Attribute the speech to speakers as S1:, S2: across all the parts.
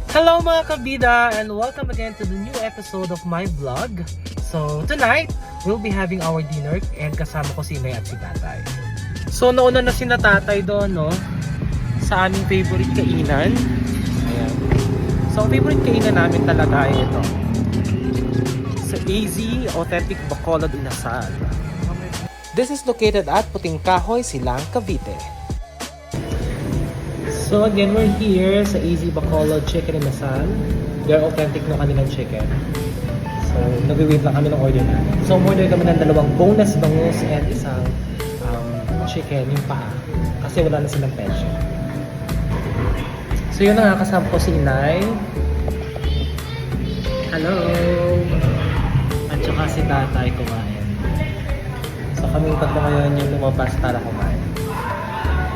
S1: Hello mga kabida and welcome again to the new episode of my vlog. So tonight, we'll be having our dinner and kasama ko si Inay at si Tatay. So nauna na si Tatay doon, no? Sa aming favorite kainan. Ayan. So ang favorite kainan namin talaga ay ito. Sa AZ Authentic Bacolod Inasal. This is located at Puting Kahoy, Silang, Cavite. So again, we're here sa AZ Bacolod Chicken Inasal. They're authentic ng kanilang chicken. So nag-wait lang kami ng order namin. So order kami ng dalawang boneless bangus and isang chicken, yung paa. Kasi wala na silang pecho. So yun na nga, kasama ko si Inay. Hello! At saka si Tatay kumain. So kami tatlo ngayon yung lumabas para kumain.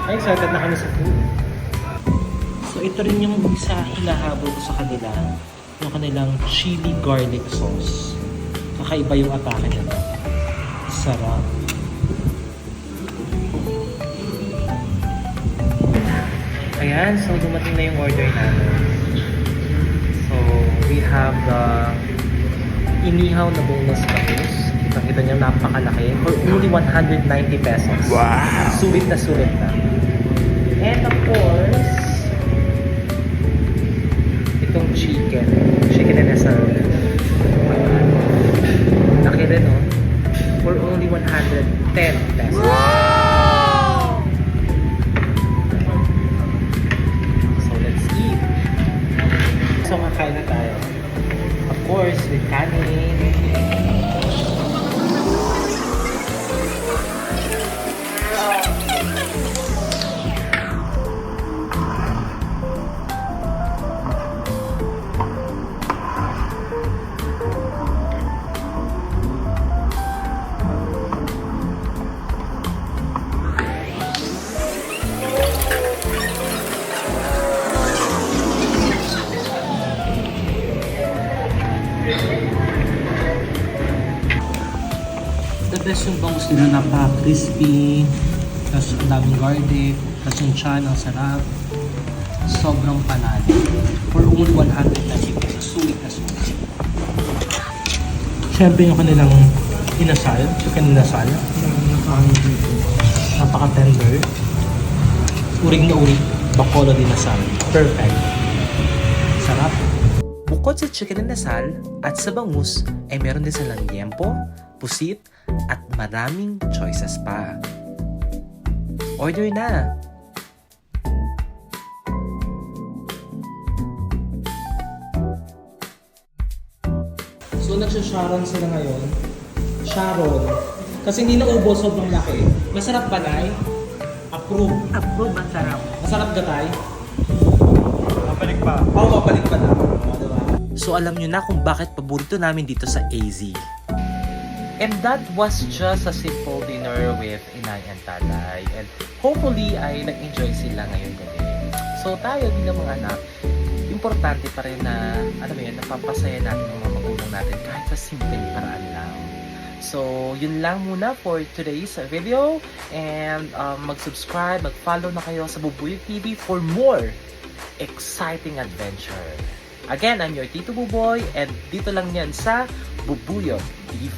S1: Ay, excited na kami sa food. So ito rin yung isa hinahabol ko sa kanila, yung kanilang chili garlic sauce. Kakaiba yung atake nito. Sarap. Ayan, so dumating na yung order namin. So we have the inihaw na boneless bangus. Kita niyo napakalaki for only 190 pesos.
S2: Wow!
S1: Sulit na sulit na. And of course, itong chicken inasal. Laki rin, no? For only 110 pesos.
S2: Wow!
S1: So let's eat. So kakain na tayo. Of course, with kanin. The best yung bangus nila, napaka-crispy, tapos ang daming garlic, tapos yung chan, ang sarap. Sobrang panalo. For only 190 pesos, sulit na sulit. Siyempre yung kanilang inasal, chicken inasal. Napaka-tender. Urig na urig, Bacolod inasal. Perfect. Sarap. Bukod sa chicken inasal at sa bangus, ay meron din silang liempo, pusit, at maraming choices pa. Order na! So nagsha-sharon sila ngayon. Sharon. Kasi hindi na ubos, sobrang laki. Masarap ba, Nay? Approve.
S3: Approve, masarap.
S1: Masarap ka, Tay?
S2: Mapalik pa.
S1: Oo, mapalik pa na. Diba? So alam nyo na kung bakit paborito namin dito sa AZ. And that was just a simple dinner with Inay and Tatay. And hopefully ay nag-enjoy sila ngayong gabi. So tayo din ng mga anak, importante pa rin na, alam mo yun, napapasaya natin ng mga magulang natin kahit sa simpleng paraan lang. So yun lang muna for today's video. And mag-subscribe, mag-follow na kayo sa Bubuyog TV for more exciting adventure. Again, I'm your Tito Buboy and dito lang yan sa Bubuyog TV.